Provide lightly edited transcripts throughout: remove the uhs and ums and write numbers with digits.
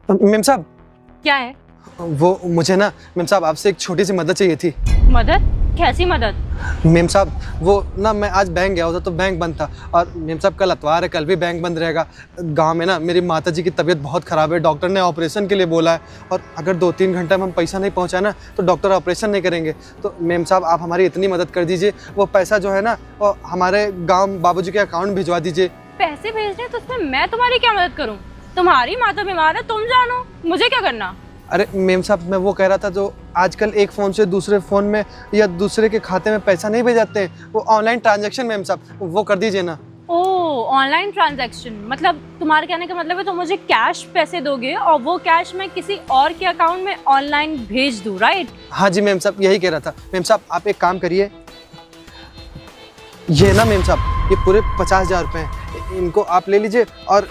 Ma'am साहब, क्या है? वो मुझे ना मेम साहब आपसे एक छोटी सी मदद चाहिए थी। मदद? कैसी मदद? मेम साहब वो ना मैं आज बैंक गया था तो बैंक बंद था, और मेम साहब कल इतवार है, कल भी बैंक बंद रहेगा। गांव में ना मेरी माताजी की तबीयत बहुत ख़राब है, डॉक्टर ने ऑपरेशन के लिए बोला है, और अगर 2-3 घंटे में हम पैसा नहीं पहुंचाए ना तो डॉक्टर ऑपरेशन नहीं करेंगे। तो मेम साहब आप हमारी इतनी मदद कर दीजिए, वो पैसा जो है ना वो हमारे गाँव बाबूजी के अकाउंट भिजवा दीजिए। पैसे भेजने तो उसमें मैं तुम्हारी क्या मदद करूं? तुम्हारी माता बीमार है, तुम जानो, मुझे क्या करना? अरे मेम साहब मैं वो कह रहा था, जो आजकल एक फ़ोन से दूसरे फ़ोन में या दूसरे के खाते में पैसा नहीं भेजाते हैं, वो ऑनलाइन ट्रांजैक्शन मेम साहब वो कर दीजिए ना। ओह, ऑनलाइन ट्रांजैक्शन, मतलब तुम्हारे कहने का मतलब है तुम मुझे कैश पैसे दोगे और वो कैश मैं किसी और के अकाउंट में ऑनलाइन भेज दूं, राइट? हाँ जी मेम साहब यही कह रहा था। मेम साहब आप एक काम करिए, ये ना मेम साहब ये पूरे 50,000 रुपये हैं, इनको आप ले लीजिए। और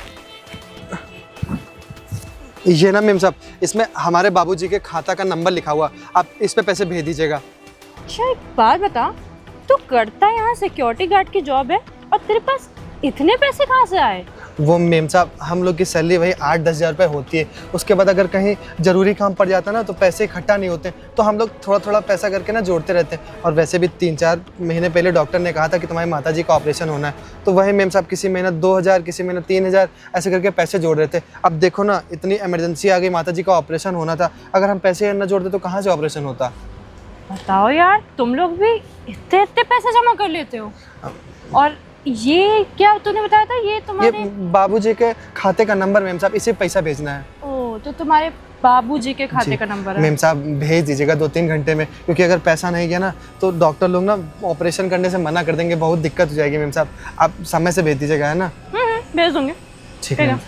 ये ना मेम साहब इसमें हमारे बाबूजी के खाता का नंबर लिखा हुआ, आप इस पे पैसे भेज दीजिएगा। अच्छा एक बात बता, तू करता यहाँ सिक्योरिटी गार्ड की जॉब है और तेरे पास इतने पैसे कहाँ से आए? वो मेम साहब हम लोग की सैलरी वही 8-10 हज़ार रुपये होती है, उसके बाद अगर कहीं ज़रूरी काम पड़ जाता ना तो पैसे इकट्ठा नहीं होते, तो हम लोग थोड़ा थोड़ा पैसा करके ना जोड़ते रहते हैं। और वैसे भी 3-4 महीने पहले डॉक्टर ने कहा था कि तुम्हारी माताजी का ऑपरेशन होना है, तो वही मेम साहब किसी महीने 2,000 किसी महीने 3,000 ऐसे करके पैसे जोड़ रहे थे। अब देखो ना इतनी इमरजेंसी आ गई, माताजी का ऑपरेशन होना था, अगर हम पैसे न जोड़ते तो कहाँ से ऑपरेशन होता। बताओ यार, तुम लोग भी इतने इतने पैसे जमा कर लेते हो। और ये क्या तूने बताया था, ये तुम्हारे ये बाबूजी के खाते का नंबर मेम साहब, इसे पैसा भेजना है। ओह, तो तुम्हारे बाबूजी के खाते जी, का नंबर है। मेम साहब भेज दीजिएगा 2-3 घंटे में, क्योंकि अगर पैसा नहीं गया ना तो डॉक्टर लोग ना ऑपरेशन करने से मना कर देंगे, बहुत दिक्कत हो जाएगी। मेम साहब आप समय से भेज दीजिएगा, है ना? भेज दूंगे। ठीक है।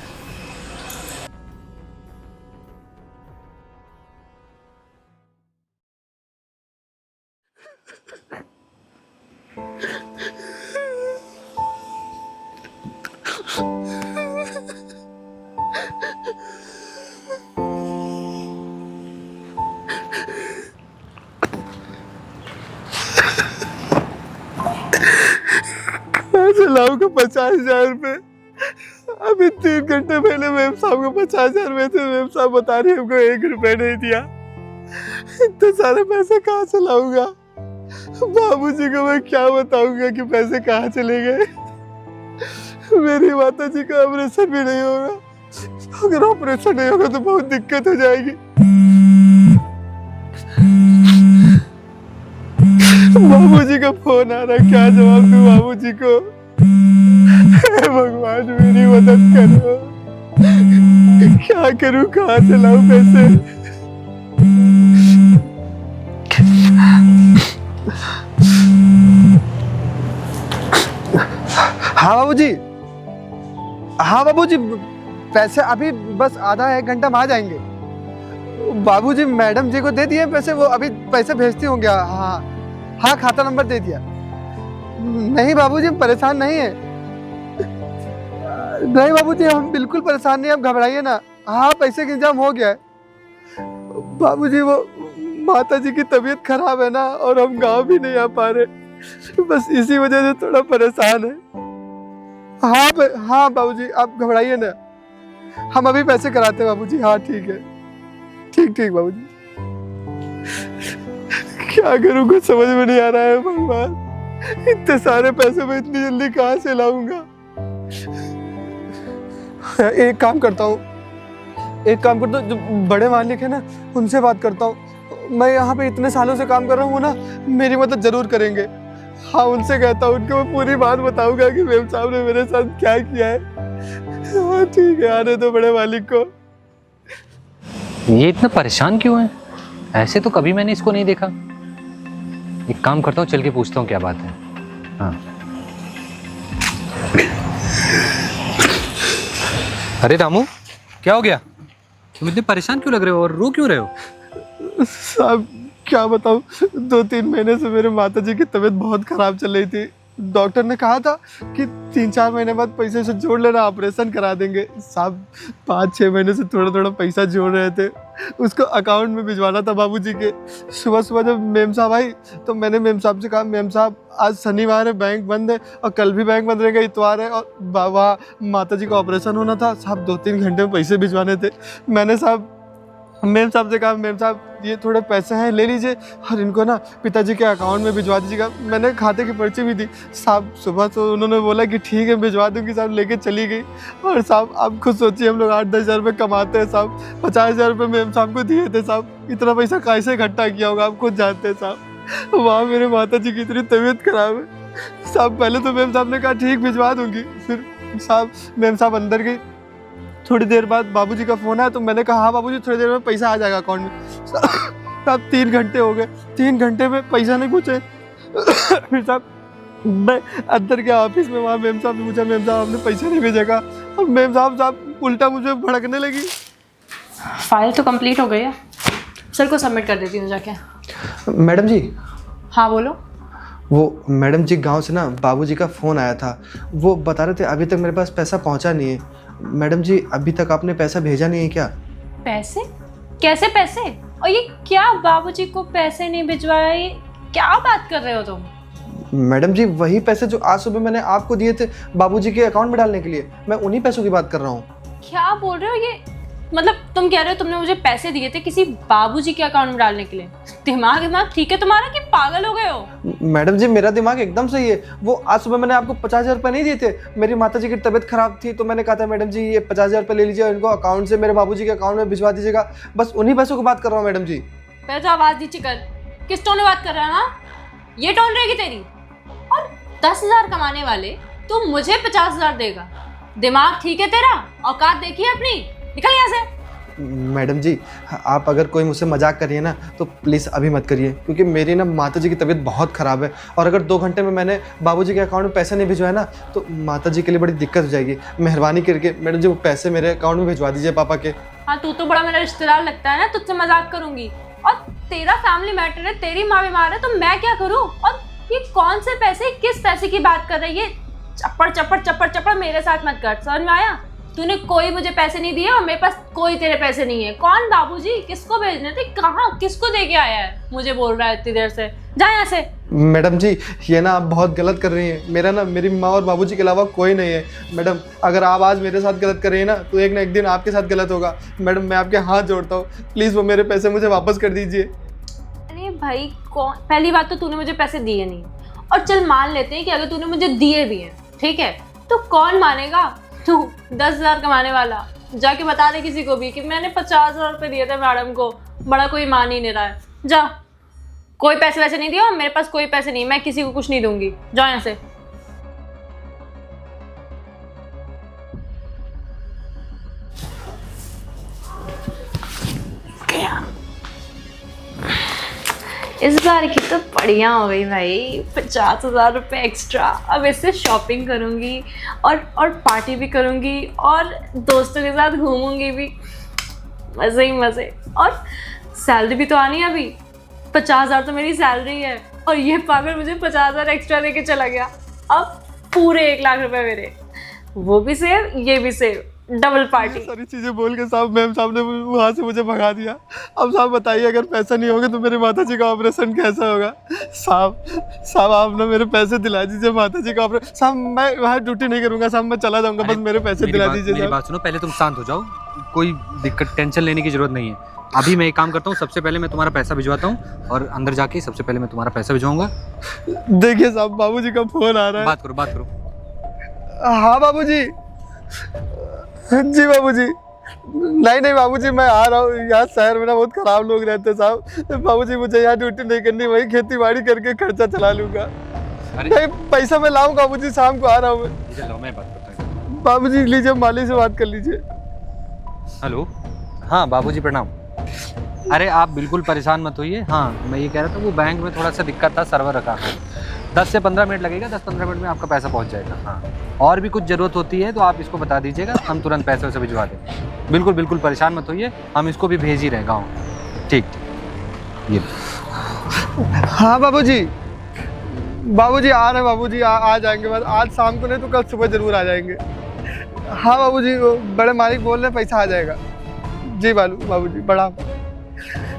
ऐसे लाऊंगा 50,000 रुपये। अभी 3 घंटे पहले मेम साहब को 50,000 रुपये थे, मेम साहब बता रही हमको 1 रुपये नहीं दिया। इतने सारे पैसे कहाँ से लाऊंगा? बाबूजी को मैं क्या बताऊंगा कि पैसे कहाँ चले गए? मेरी माता जी का ऑपरेशन भी नहीं होगा, अगर ऑपरेशन नहीं होगा तो बहुत दिक्कत हो जाएगी। बाबूजी का फोन आ रहा, क्या जवाब दूं बाबूजी को? हे भगवान मेरी मदद करो, क्या करूं, कहाँ से लाऊं पैसे? हाँ बाबूजी, हाँ बाबूजी पैसे अभी बस आधा 1 घंटा में आ जाएंगे। बाबूजी मैडम जी को दे दिए पैसे, वो अभी पैसे भेजती होंगे। हाँ हाँ खाता नंबर दे दिया। नहीं बाबूजी हम परेशान नहीं है, नहीं बाबूजी हम बिल्कुल परेशान नहीं, आप घबराइए ना। हाँ पैसे का इंतजाम हो गया है बाबूजी, वो माता जी की तबीयत खराब है ना, और हम गांव भी नहीं आ पा रहे, बस इसी वजह से थोड़ा परेशान है। हाँ बाबूजी आप घबराइए ना, हम अभी पैसे कराते हैं बाबूजी। हाँ ठीक है, ठीक बाबूजी। क्या करूं कुछ समझ में नहीं आ रहा है भगवान, इतने सारे पैसे मैं इतनी जल्दी कहाँ से लाऊंगा? एक काम करता हूँ, जो बड़े मालिक है ना उनसे बात करता हूँ। मैं यहाँ पे इतने सालों से काम कर रहा हूँ ना, मेरी मदद जरूर करेंगे। हाँ उनसे कहता हूँ, उनको मैं पूरी बात बताऊंगा कि मेम साहब ने मेरे साथ क्या किया है। हाँ ठीक है, आने दो बड़े मालिक को। ये इतना परेशान क्यों है? ऐसे तो कभी मैंने इसको नहीं देखा। एक काम करता हूँ, चल के पूछता हूँ क्या बात है। हाँ अरे रामू, क्या हो गया? तुम इतने परेशान क्यों लग रहे हो और रो क्यों रहे हो? साहब क्या बताऊँ, 2-3 महीने से मेरे माताजी की तबीयत बहुत खराब चल रही थी, डॉक्टर ने कहा था कि 3-4 महीने बाद पैसे से जोड़ लेना, ऑपरेशन करा देंगे। साहब 5-6 महीने से थोड़ा थोड़ा पैसा जोड़ रहे थे, उसको अकाउंट में भिजवाना था बाबूजी के। सुबह सुबह जब मेम साहब आई तो मैंने मेम साहब से कहा, मेम साहब आज शनिवार है, बैंक बंद है, और कल भी बैंक बंद रहेगा, इतवार है, और वहाँ माता जी का ऑपरेशन होना था। साहब 2-3 घंटे में पैसे भिजवाने थे। मैंने साहब मेम साहब से कहा, मेम साहब ये थोड़े पैसे हैं, ले लीजिए और इनको ना पिताजी के अकाउंट में भिजवा दीजिएगा। मैंने खाते की पर्ची भी दी। साहब सुबह तो उन्होंने बोला कि ठीक है भिजवा दूँगी। साहब लेके चली गई। और साहब आप खुद सोचिए, हम लोग 8-10 हज़ार रुपये कमाते हैं साहब, 50,000 रुपये मेम साहब को दिए थे। साहब इतना पैसा कैसे इकट्ठा किया होगा आप खुद जानते हैं साहब। वहाँ मेरे माता जी की इतनी तबीयत खराब है। साहब पहले तो मेम साहब ने कहा ठीक भिजवा दूँगी, फिर साहब मेम साहब अंदर गई। थोड़ी देर बाद बाबूजी का फ़ोन आया तो मैंने कहा हाँ बाबूजी थोड़ी देर में पैसा आ जाएगा अकाउंट में। साहब 3 घंटे हो गए, 3 घंटे में पैसा नहीं पूछे। फिर साहब मैं अंदर गया ऑफिस में, वहाँ मेम साहब ने पूछा, मेम साहब आपने पैसा नहीं भेजेगा? और मेम साहब उल्टा मुझे भड़कने लगी। फाइल तो कंप्लीट हो गई है, सर को सबमिट कर देती हूँ जाके। मैडम जी। हाँ बोलो। वो मैडम जी गांव से ना बाबूजी का फ़ोन आया था, वो बता रहे थे अभी तक मेरे पास पैसा पहुंचा नहीं है। मैडम जी अभी तक आपने पैसा भेजा नहीं है क्या? पैसे? कैसे पैसे? और ये क्या बाबूजी को पैसे नहीं भिजवाए? क्या बात कर रहे हो तुम? मैडम जी वही पैसे जो आज सुबह मैंने आपको दिए थे बाबूजी के अकाउंट में डालने के लिए, मैं उन्हीं पैसों की बात कर रहा हूँ। क्या बोल रहे हो ये? मतलब तुम कह रहे हो तुमने मुझे पैसे दिए थे किसी बाबूजी के अकाउंट में डालने के लिए? दिमाग ठीक है तुम्हारा कि पागल हो गए हो? मैडम जी मेरा दिमाग एकदम सही है। वो आज सुबह मैंने आपको 50,000 रुपये नहीं दिए थे, मेरी माता जी की तबीयत खराब थी तो मैंने कहा था मैडम जी ये 50,000 रुपये ले लीजिए, इनको अकाउंट से मेरे बाबूजी के अकाउंट में भिजवा दीजिएगा। बस उन्हीं पैसों की बात कर रहा हूँ मैडम जी। पहले तो आवाज नीचे कर, किस टोन में बात कर रहा है ना? ये टोन रहेगी तेरी? और 10,000 कमाने वाले तू मुझे 50,000 देगा? दिमाग ठीक है तेरा? औकात देखिए अपनी, निकल यहाँ से। मैडम जी आप अगर कोई मुझसे मजाक करिए ना तो प्लीज़ अभी मत करिए, क्योंकि मेरी ना माता जी की तबीयत बहुत ख़राब है, और अगर 2 घंटे में मैंने बाबूजी के अकाउंट में पैसे नहीं भिजवाए ना तो माता जी के लिए बड़ी दिक्कत हो जाएगी। मेहरबानी करके मैडम जी वो पैसे मेरे अकाउंट में भिजवा दीजिए पापा के। हाँ तू तो बड़ा मेरा रिश्तेदार लगता है ना, तुझसे मजाक करूंगी। और तेरा फैमिली मैटर है, तेरी माँ बीमार है तो मैं क्या करूँ? और ये कौन से पैसे, किस पैसे की बात कर रही है? चप्पड़ चप्पड़ चप्पड़ चप्पड़ मेरे साथ मत कर, समझ में आया? तूने कोई मुझे पैसे नहीं दिए और मेरे पास कोई तेरे पैसे नहीं है। कौन बाबूजी? किसको भेजने थे? कहाँ? किसको दे के आया है? मुझे बोल रहा है इतनी देर से, जा यहाँ से। मैडम जी ये ना आप बहुत गलत कर रही हैं। मेरा ना मेरी माँ और बाबूजी के अलावा कोई नहीं है। मैडम अगर आप आज मेरे साथ गलत कर रही हैं ना तो एक ना एक दिन आपके साथ गलत होगा। मैडम मैं आपके हाथ जोड़ता हूँ, प्लीज़ वो मेरे पैसे मुझे वापस कर दीजिए। अरे भाई कौन? पहली बात तो तूने मुझे पैसे दिए नहीं, और चल मान लेते हैं कि अगर तूने मुझे दिए भी हैं, ठीक है, तो कौन मानेगा? तू 10,000 कमाने वाला जाके बता दे किसी को भी कि मैंने 50,000 रुपये दिए थे मैडम को। बड़ा कोई मान ही नहीं रहा है। जा, कोई पैसे वैसे नहीं दिए और मेरे पास कोई पैसे नहीं, मैं किसी को कुछ नहीं दूंगी। जा यहाँ से। इस बार की तो बढ़िया हो गई भाई, 50,000 रुपये एक्स्ट्रा। अब इससे शॉपिंग करूँगी और पार्टी भी करूँगी और दोस्तों के साथ घूमूंगी भी, मज़े ही मज़े। और सैलरी भी तो आनी है अभी, 50,000 तो मेरी सैलरी है और ये पागल मुझे 50,000 एक्स्ट्रा देके चला गया। अब पूरे 1 लाख रुपए मेरे, वो भी सेव, ये भी सेव, डबल पार्टी। सारी चीजें बोल के साहब मेम साहब ने वहाँ से मुझे भगा दिया। अब साहब बताइए अगर पैसा नहीं होगा तो मेरे माता जी का ऑपरेशन कैसा होगा? साहब आप ना मेरे पैसे दिला दीजिए, माता जी का ऑपरेशन। साहब मैं वहाँ ड्यूटी नहीं करूँगा साहब, मैं चला जाऊँगा, बस मेरे पैसे दिला दीजिए। मेरी बात सुनो, पहले तुम शांत हो जाओ, कोई दिक्कत टेंशन लेने की जरूरत नहीं है। अभी मैं एक काम करता हूँ, सबसे पहले मैं तुम्हारा पैसा भिजवाता हूँ और अंदर जाके सबसे पहले मैं तुम्हारा पैसा भिजवाऊंगा। देखिए साहब बाबूजी का फोन आ रहा है। बात करो। हाँ बाबूजी। जी बाबूजी। नहीं बाबूजी मैं आ रहा हूँ, यहाँ शहर में ना बहुत खराब लोग रहते हैं साहब। बाबूजी मुझे यहाँ ड्यूटी नहीं करनी, वही खेती बाड़ी करके खर्चा चला लूँगा। नहीं पैसा मैं लाऊंगा बाबूजी, शाम को आ रहा हूँ मैं बात करता हूँ। बाबूजी लीजिए, माली से बात कर लीजिए। हेलो, हाँ बाबूजी प्रणाम। अरे आप बिल्कुल परेशान मत होइए। हाँ मैं ये कह रहा था वो बैंक में थोड़ा सा दिक्कत था, सर्वर रखा है, 10 से 15 मिनट लगेगा, 10-15 मिनट में आपका पैसा पहुंच जाएगा। हाँ और भी कुछ ज़रूरत होती है तो आप इसको बता दीजिएगा, हम तुरंत पैसे वैसे भिजवा दें। बिल्कुल परेशान मत होइए, हम इसको भी भेज ही रहे गाँव। ठीक ये। हाँ बाबूजी बाबूजी आ रहे हैं बाबूजी, आ जाएंगे बस आज शाम को, नहीं तो कल सुबह ज़रूर आ जाएंगे। हाँ बाबूजी, वो बड़े मालिक बोल रहे हैं पैसा आ जाएगा। जी बाबूजी बड़ा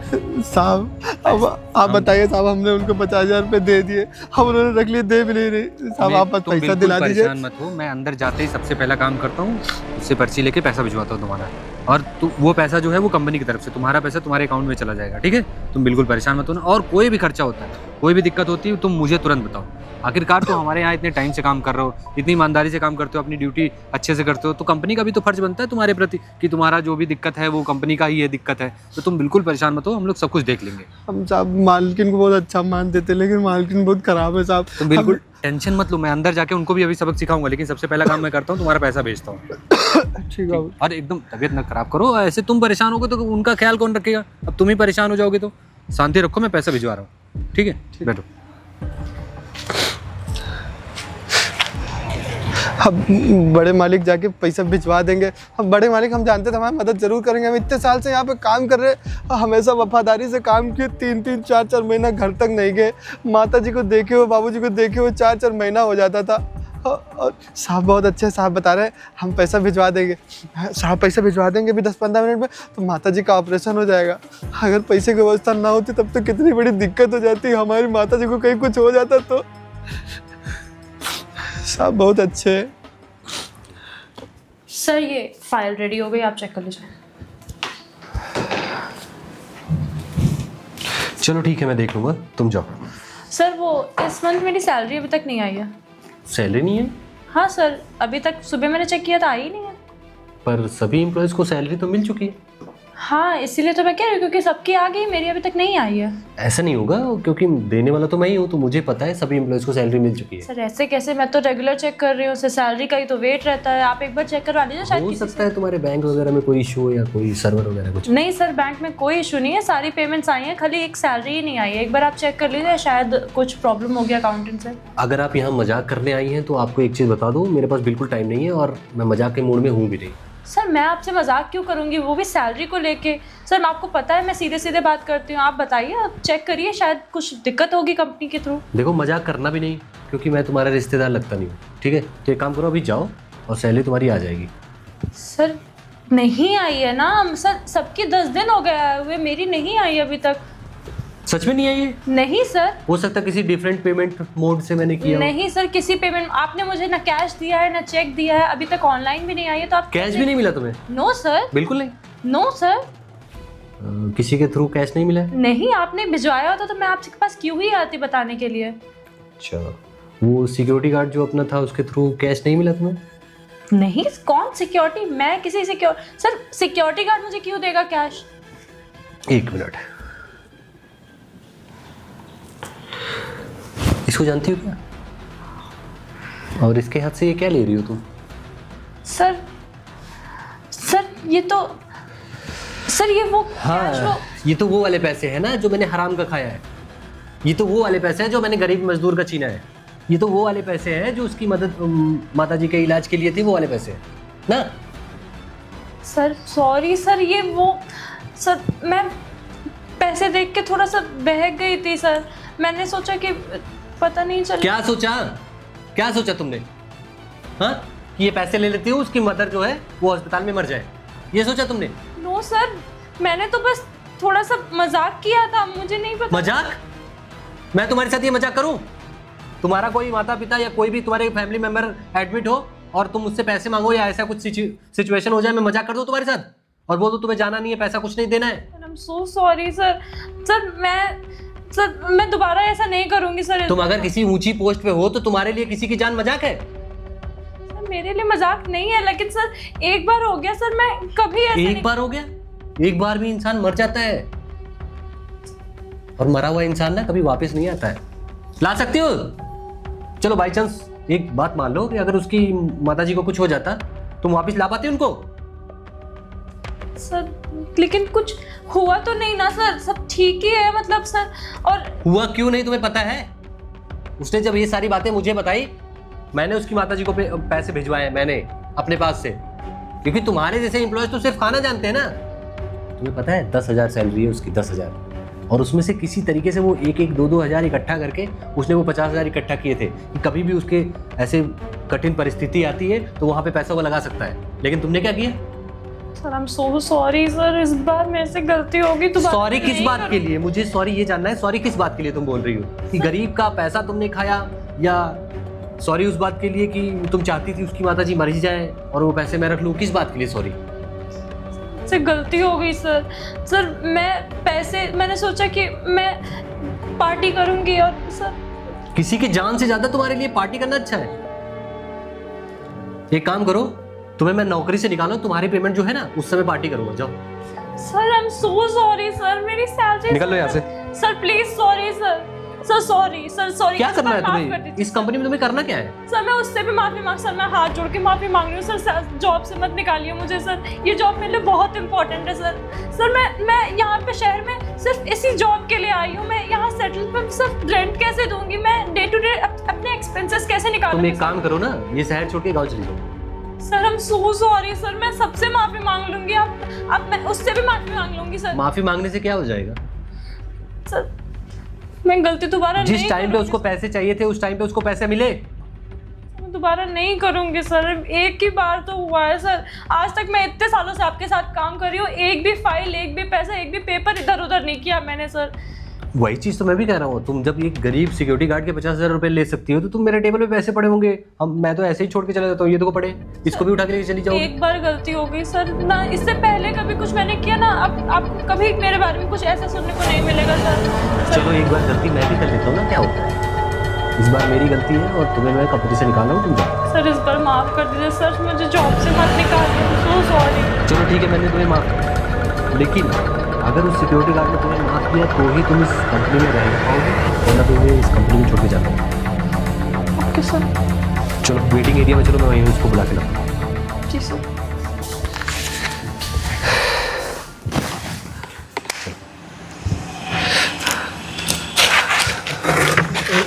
साहब। अब आप बताइए साहब, हमने उनको 50,000 रुपये दे दिए, हम उन्होंने रख लिए, दे भी नहीं रही साहब। आप बस पैसा दिला दीजिए। परेशान मत हो, मैं अंदर जाते ही सबसे पहला काम करता हूँ, उससे पर्ची लेके पैसा भिजवाता हूँ तुम्हारा, और वो पैसा जो है वो कंपनी की तरफ से तुम्हारा पैसा तुम्हारे अकाउंट में चला जाएगा, ठीक है? तुम बिल्कुल परेशान मत हो ना। और कोई भी खर्चा होता है, कोई भी दिक्कत होती है, तुम मुझे तुरंत बताओ। आखिरकार तो हमारे यहाँ इतने टाइम से काम कर रहे हो, इतनी ईमानदारी से काम करते हो, अपनी ड्यूटी अच्छे से करते हो, तो कंपनी का भी तो फर्ज बनता है तुम्हारे प्रति कि तुम्हारा जो भी दिक्कत है वो कंपनी का ही ये दिक्कत है। तो तुम बिल्कुल परेशान मत हो, हम लोग सब कुछ देख लेंगे। हम साहब मालकिन को बहुत अच्छा मान देते, लेकिन मालकिन बहुत खराब है साहब। तुम बिल्कुल टेंशन मत लो, मैं अंदर जाके उनको भी अभी सबक सिखाऊंगा, लेकिन सबसे पहला काम मैं करता हूँ, तुम्हारा पैसा भेजता हूँ। ठीक है। और एकदम तबीयत ना खराब करो, ऐसे तुम परेशान होगे तो उनका ख्याल कौन रखेगा? अब तुम ही परेशान हो जाओगे तो शांति रखो, मैं पैसा भिजवा रहा हूँ, ठीक है? बैठो। अब बड़े मालिक जाके पैसा भिजवा देंगे। हम बड़े मालिक, हम जानते थे हमारी मदद जरूर करेंगे। हम इतने साल से यहाँ पे काम कर रहे हैं, हमेशा वफादारी से काम किए। 3-3, 4-4 महीना घर तक नहीं गए, माता जी को देखे हुए, बाबूजी को देखे हुए 4-4 महीना हो जाता था। और साहब बहुत अच्छे साहब बता रहे हैं, हम पैसा भिजवा देंगे साहब, पैसा भिजवा देंगे भी 10-15 मिनट में, तो माता जी का ऑपरेशन हो जाएगा। अगर पैसे की व्यवस्था ना होती तब तो कितनी बड़ी दिक्कत हो जाती, हमारी माता जी को कहीं कुछ हो जाता तो। साहब बहुत अच्छे हैं। सर ये फाइल रेडी हो गई, आप चेक कर लीजिए। चलो ठीक है, मैं देख लूँगा, तुम जाओ। सर वो इस मंथ मेरी सैलरी अभी तक नहीं आई है। सैलरी नहीं है? हाँ सर, अभी तक सुबह मैंने चेक किया था, आई ही नहीं है। पर सभी एम्प्लॉयज़ को सैलरी तो मिल चुकी है। हाँ इसीलिए तो मैं कह रही हूँ, क्योंकि सबकी आ गई, मेरी अभी तक नहीं आई है। ऐसा नहीं होगा, क्योंकि देने वाला तो मैं ही हूँ, तो मुझे पता है सभी एम्प्लॉयज़ को सैलरी मिल चुकी है। सर ऐसे कैसे, मैं तो रेगुलर चेक कर रही हूँ, सर सैलरी का ही तो वेट रहता है। आप एक बार चेक करवा लीजिए, शायद हो किसी सकता है तुम्हारे बैंक वगैरह में कोई इशू हो या कोई सर्वर वगैरह कुछ। नहीं सर, बैंक में कोई इशू नहीं है, सारी पेमेंट्स आई हैं, खाली एक सैलरी ही नहीं आई है। एक बार आप चेक कर लीजिए, शायद कुछ प्रॉब्लम हो गया अकाउंटेंट से। अगर आप यहाँ मजाक करने आई हैं तो आपको एक चीज़ बता दूँ, मेरे पास बिल्कुल टाइम नहीं है और मैं मजाक के मूड में हूँ भी नहीं। सर मैं आपसे मजाक क्यों करूंगी, वो भी सैलरी को लेके। सर आपको पता है मैं सीधे सीधे बात करती हूँ, आप बताइए, आप चेक करिए, शायद कुछ दिक्कत होगी कंपनी के थ्रू। देखो मजाक करना भी नहीं, क्योंकि मैं तुम्हारा रिश्तेदार लगता नहीं हूँ, ठीक है? तो एक काम करो, अभी जाओ और सैलरी तुम्हारी आ जाएगी। सर नहीं आई है ना सर, सबकी 10 दिन हो गए हुए, मेरी नहीं आई अभी तक। सच में नहीं आई है? नहीं सर। हो सकता है किसी डिफरेंट पेमेंट मोड से मैंने किया हो। नहीं सर, किसी पेमेंट आपने मुझे ना कैश दिया है ना चेक दिया है, अभी तक ऑनलाइन भी नहीं आई है, तो आप कैश भी नहीं मिला तुम्हें? No sir. बिल्कुल नहीं? No sir. किसी के थ्रू कैश नहीं मिला है? नहीं, आपने भिजवाया होता तो मैं आपके पास क्यों ही आती बताने के लिए। अच्छा, वो सिक्योरिटी गार्ड जो अपना था उसके थ्रू कैश नहीं मिला तुम्हें? नहीं, कौन सिक्योरिटी, मैं किसी सर सिक्योरिटी गार्ड मुझे क्यों देगा कैश? एक मिनट, इसको जानती हो क्या? और इसके हाथ से ये क्या ले रही हो तुम? सर ये तो सर ये वो कैश वो। हाँ, ये तो वो वाले पैसे हैं ना जो मैंने हराम का खाया है। ये तो वो वाले पैसे हैं जो मैंने गरीब मजदूर का छीना है। ये तो वो वाले पैसे हैं जो उसकी मदद माता जी के इलाज के लिए थे, वो वाले पैसे हैं ना। सर सॉरी सर, ये वो सर, मैं पैसे देख के थोड़ा सा बहक गई थी सर, मैंने सोचा कि पता नहीं चला। क्या सोचा तुमने? हाँ, कि ये पैसे ले लेती हो, उसकी मदर जो है वो अस्पताल में मर जाए, ये सोचा तुमने? नो सर, मैंने तो बस थोड़ा सा मजाक किया था, मुझे नहीं पता। मजाक? मैं तुम्हारे साथ ये मजाक करूं? तुम्हारा कोई माता पिता या कोई भी तुम्हारे फैमिली मेंबर एडमिट हो और तुम मुझसे पैसे मांगो या ऐसा कुछ सिचुएशन हो जाए, मैं मजाक कर दूं तुम्हारे साथ और बोल दूं तुम्हें जाना नहीं है, पैसा कुछ नहीं देना है? I am so sorry sir. Sir मैं दोबारा ऐसा नहीं करूंगी सर। तुम अगर किसी ऊंची पोस्ट पे हो तो तुम्हारे लिए किसी की जान मजाक है? सर मेरे लिए मजाक नहीं है, लेकिन सर एक बार हो गया सर, मैं कभी ऐसा एक बार हो गया? एक बार भी इंसान मर जाता है और मरा हुआ इंसान ना कभी वापस नहीं आता है। ला सकती हो? चलो बाई चांस एक बात मान लो कि अगर उसकी माताजी को कुछ हो जाता, तुम वापस ला पाते उनको? सर लेकिन कुछ हुआ तो नहीं ना सर, सब ठीक ही है मतलब सर। और हुआ क्यों नहीं तुम्हें पता है? उसने जब ये सारी बातें मुझे बताई, मैंने उसकी माताजी को पैसे भिजवाए, मैंने अपने पास से, क्योंकि तुम्हारे जैसे एम्प्लॉयज तो सिर्फ खाना जानते हैं ना। तुम्हें पता है 10,000 सैलरी है उसकी, 10,000। और उसमें से किसी तरीके से वो 1-2 हज़ार इकट्ठा करके उसने वो 50,000 इकट्ठा किए थे कि कभी भी उसके ऐसे कठिन परिस्थिति आती है तो वहाँ पे पैसा वो लगा सकता है। लेकिन तुमने क्या किया? Sir I am so sorry sir, इस बार मेरे से गलती होगी तो सॉरी किस बात के लिए? मुझे सॉरी ये जानना है, सॉरी किस बात के लिए तुम बोल रही हो? कि गरीब का पैसा तुमने खाया, या सॉरी उस बात के लिए कि तुम चाहती थी उसकी माताजी मर ही जाए और वो पैसे मैं रख लूँ? किस बात के लिए सॉरी? से गलती हो गई सर। सर मैंने सोचा कि मैं पार्टी करूंगी और सर किसी की जान से ज्यादा तुम्हारे लिए पार्टी करना अच्छा है। एक काम करो, तुम्हें मैं नौकरी से निकालूं, तुम्हारी पेमेंट जो है ना उस समय पार्टी करूंगा, जाओ। Sir I am so sorry sir, मेरी सैलरी निकल लो यहाँ से। Sir please sorry sir, sir sorry sir, sorry. क्या करना है तुम्हें? इस कंपनी में तुम्हें करना क्या है? सर मैं उससे भी माफी मांग, सर मैं हाथ जोड़ के माफी मांग रही हूँ सर, जॉब से मत निकालिए मुझे सर, ये जॉब मेरे लिए बहुत इंपॉर्टेंट है सर। सर मैं यहाँ पे शहर में सिर्फ इसी जॉब के लिए आई हूँ, मैं यहाँ सेटल पर सर रेंट कैसे दूंगी, मैं डे टू डे अपने एक्सपेंसेस कैसे निकालूंगी? तुम एक काम करो ना, ये शहर छोड़ के गाँव चली जाओ। Sir I am so sorry sir, मैं सबसे माफी मांग लूंगी, अब मैं उससे भी माफी मांग लूंगी सर। माफी मांगने से क्या हो जाएगा? सर मैं गलती दोबारा नहीं जिस टाइम पे उसको पैसे चाहिए थे उस टाइम पे उसको पैसे मिले। मैं दोबारा नहीं करूंगी सर, एक ही बार तो हुआ है सर, आज तक मैं इतने सालों से आपके साथ काम कर रही हूँ, एक भी फाइल, एक भी पैसा, एक भी पेपर इधर उधर नहीं किया मैंने सर। वही चीज तो मैं भी कह रहा हूँ, तुम जब एक गरीब सिक्योरिटी गार्ड के 50,000 रुपए ले सकती हो तो तुम मेरे टेबल पे पैसे पड़े होंगे। हम मैं तो ऐसे ही छोड़ के चला जाता हूँ, ये तो पड़े, इसको भी उठा के लेके चली जाओ। एक बार गलती हो गई सर ना, इससे पहले कभी कुछ मैंने किया ना, अब कभी मेरे बारे में कुछ ऐसा सुनने को नहीं मिलेगा सर। चलो एक बार गलती मैं भी कर लेता हूँ ना, क्या होता है? इस बार मेरी गलती है और तुम्हें मैं कंपनी से निकाल रहा हूँ, तुम जाओ। सर इस बार माफ कर दीजिए सर, मुझे जॉब से मत निकालिए, सो सॉरी। चलो ठीक है, मैंने तुम्हें माफ किया, लेकिन अगर उस सिक्योरिटी गार्ड ने तुम्हें माफ किया तो ही तुम इस कंपनी में रह पाओगे, वरना तुम्हें इस कंपनी में छोड़ के जाना होगा। Okay sir. चलो वेटिंग एरिया में चलो, मैं वहीं उसको बुला के लाऊँ। जी सर।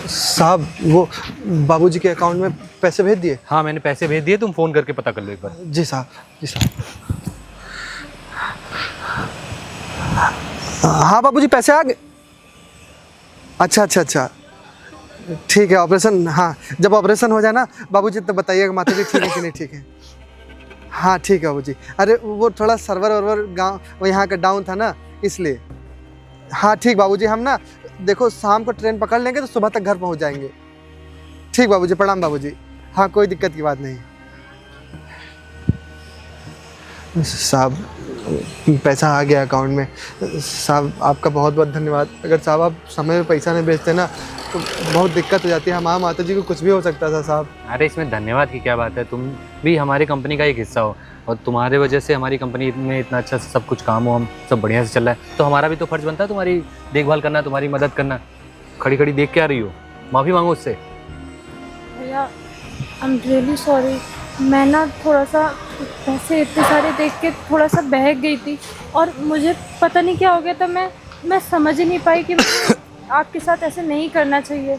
साहब वो बाबूजी के अकाउंट में पैसे भेज दिए? हाँ मैंने पैसे भेज दिए, तुम फ़ोन करके पता कर लो एक बार। जी साहब, जी साहब। हाँ बाबूजी पैसे आ गए। अच्छा अच्छा अच्छा, ठीक है। ऑपरेशन, हाँ जब ऑपरेशन हो जाए ना बाबूजी तब बताइएगा माता जी ठीक है कि नहीं ठीक है। हाँ ठीक है बाबूजी। अरे वो थोड़ा सर्वर वर्वर गाँव वो यहाँ का डाउन था ना इसलिए। हाँ ठीक बाबूजी, हम ना देखो शाम को ट्रेन पकड़ लेंगे तो सुबह तक घर पहुँच जाएंगे। ठीक बाबूजी, प्रणाम बाबूजी। हाँ कोई दिक्कत की बात नहीं। साहब पैसा आ गया अकाउंट में। साहब आपका बहुत बहुत धन्यवाद। अगर साहब आप समय पे पैसा नहीं भेजते ना तो बहुत दिक्कत हो जाती है, हमारा माता जी को कुछ भी हो सकता था साहब। अरे इसमें धन्यवाद की क्या बात है, तुम भी हमारी कंपनी का एक हिस्सा हो और तुम्हारे वजह से हमारी कंपनी में इतना अच्छा सब कुछ काम हो, हम सब बढ़िया से चल रहा है, तो हमारा भी तो फर्ज बनता है तुम्हारी देखभाल करना, तुम्हारी मदद करना। खड़ी खड़ी देख के आ रही हो, माफ़ी मांगो उससे। भैया आई एम रियली सॉरी, मैं ना थोड़ा सा पैसे इतने सारे देख के थोड़ा सा बहक गई थी और मुझे पता नहीं क्या हो गया था, मैं समझ ही नहीं पाई कि आपके साथ ऐसे नहीं करना चाहिए।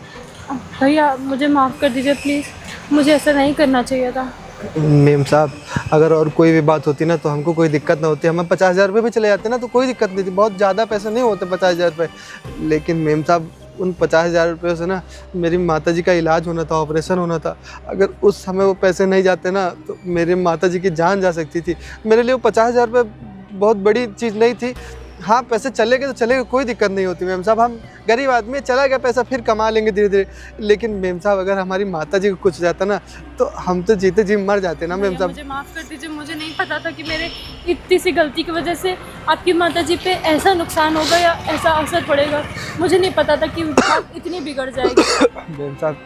भैया मुझे माफ़ कर दीजिए प्लीज़, मुझे ऐसा नहीं करना चाहिए था। मेम साहब अगर और कोई भी बात होती ना तो हमको कोई दिक्कत ना होती, हमें 50,000 रुपये भी चले जाते ना तो कोई दिक्कत नहीं थी, बहुत ज़्यादा पैसे नहीं होते 50,000 रुपये। लेकिन मेम साहब उन 50,000 रुपये से ना मेरी माताजी का इलाज होना था, ऑपरेशन होना था। अगर उस समय वो पैसे नहीं जाते ना तो मेरी माताजी की जान जा सकती थी। मेरे लिए वो 50,000 रुपये बहुत बड़ी चीज़ नहीं थी। हाँ पैसे चले गए तो चले गए, कोई दिक्कत नहीं होती मेम साहब, हम गरीब आदमी है, चला गया पैसा फिर कमा लेंगे धीरे धीरे। लेकिन मेम साहब अगर हमारी माताजी को कुछ हो जाता ना तो हम तो जीते जी मर जाते ना मेम साहब। मुझे माफ़ कर दीजिए, मुझे नहीं पता था कि मेरे इतनी सी गलती की वजह से आपकी माताजी पे ऐसा नुकसान होगा या ऐसा असर पड़ेगा। मुझे नहीं पता था कि आप इतनी बिगड़ जाएगी। मेम साहब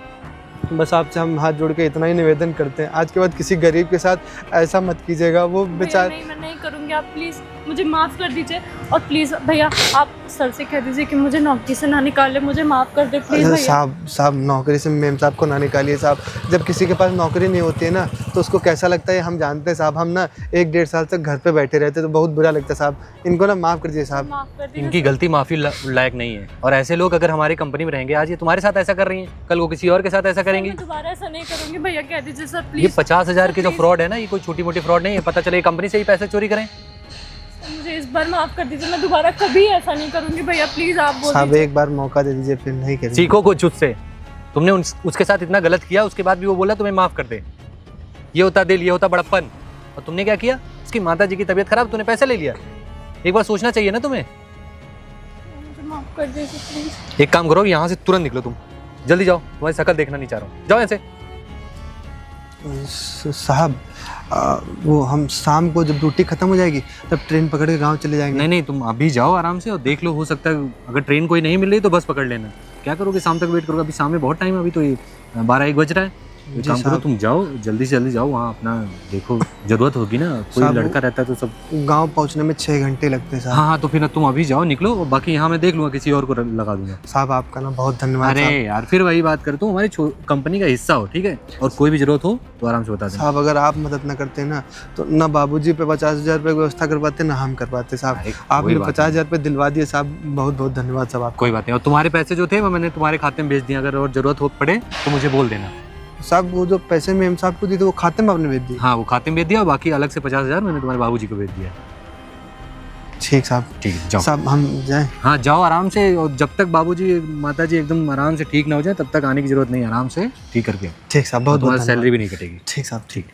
बस आपसे हम हाथ जोड़ के इतना ही निवेदन करते हैं, आज के बाद किसी गरीब के साथ ऐसा मत कीजिएगा। वो बेचारा नहीं, मैं नहीं करूँगी, आप प्लीज़ मुझे माफ़ कर दीजिए। और प्लीज़ भैया आप सर से कह दीजिए कि मुझे नौकरी से ना निकाले, मुझे माफ़ कर दे प्लीज़ भैया। साहब नौकरी से मेम साहब को ना निकालिए साहब। जब किसी के पास नौकरी नहीं होती है ना तो उसको कैसा लगता है हम जानते हैं साहब। हम ना 1-1.5 साल तक घर पे बैठे रहते तो बहुत बुरा लगता है साहब। इनको ना माफ़ कर दीजिए साहब। माफ़ कर दीजिए। इनकी गलती माफ़ी लायक नहीं है, और ऐसे लोग अगर हमारी कंपनी में रहेंगे, आज ये तुम्हारे साथ ऐसा कर रही हैं, कल वो किसी और के साथ ऐसा करेंगी। मैं दोबारा ऐसा नहीं करूँगी भैया, कह दीजिए सर ये प्लीज़। 50,000 के जो फ्रॉड है ना, ये कोई छोटी मोटी फ्रॉड नहीं है, पता चले कंपनी से ही पैसे चोरी करें। मुझे इस बार माफ़ कर दीजिए, मैं दोबारा कभी ऐसा नहीं करूँगी भैया, प्लीज़ आप बोल साहब दीजिए। एक बार मौका दे दीजिए, फिर नहीं करेंगे। सीखो कुछ उससे। तुमने उसके साथ इतना गलत किया, उसके बाद भी वो बोला तुम्हें माफ़ कर दे। ये होता दिल, ये होता बड़प्पन। और तुमने क्या किया? उसकी माता जी की तबीयत खराब, तूने पैसे ले लिया। एक बार सोचना चाहिए ना तुम्हें। मुझे माफ़ कर दीजिए प्लीज़। एक काम करो, यहाँ से तुरंत निकलो तुम, जल्दी जाओ, तुम्हारी शक्ल देखना नहीं चाह रहा हूँ, जाओ यहाँ से। साहब वो हम शाम को जब ड्यूटी खत्म हो जाएगी तब ट्रेन पकड़ के गाँव चले जाएंगे। नहीं नहीं, तुम अभी जाओ आराम से और देख लो, हो सकता है अगर ट्रेन कोई नहीं मिल रही तो बस पकड़ लेना। क्या करोगे, शाम तक वेट करोगे? अभी शाम में बहुत टाइम है, अभी तो ये 12-1 बज रहा है। एक जी काम करो, साहब। तुम जाओ, जल्दी से जल्दी जाओ, वहाँ अपना देखो, जरूरत होगी ना, कोई साहब, लड़का रहता है तो सब। गांव पहुंचने में 6 घंटे लगते हैं साहब। हाँ हाँ, तो फिर तुम अभी जाओ, निकलो, और बाकी यहाँ मैं देख लूँगा, किसी और को लगा दूंगा। साहब आपका ना बहुत धन्यवाद। अरे साहब। यार, फिर वही बात कर, तुम हमारी कंपनी का हिस्सा हो, ठीक है? और कोई भी जरूरत हो तो आराम से बता देना। साहब अगर आप मदद न करते ना तो ना बाबूजी पे 50,000 रुपये की व्यवस्था करवाते, ना हम करवाते साहब। अरे, आपने कोई बात 50,000 रुपये दिलवा दिए साहब, बहुत बहुत धन्यवाद साहब आपका। कोई बात नहीं, और तुम्हारे पैसे जो थे वो मैंने तुम्हारे खाते में भेज दिए, अगर और जरूरत हो पड़े तो मुझे बोल देना। साहब वो जो पैसे में हम साहब को दिए थे वो खाते में आपने भेज दिए? हाँ, वो खाते में भेज दिया, और बाकी अलग से 50,000 मैंने तुम्हारे बाबूजी को भेज दिया। ठीक साहब। ठीक है, जाओ। साहब हम जाएं? हाँ जाओ आराम से, और जब तक बाबूजी माताजी एकदम आराम से ठीक ना हो जाए तब तक आने की जरूरत नहीं, आराम से ठीक करके। ठीक साहब, बहुत बहुत तुम्हारी सैलरी धन्यवाद। भी नहीं कटेगी। ठीक साहब, ठीक।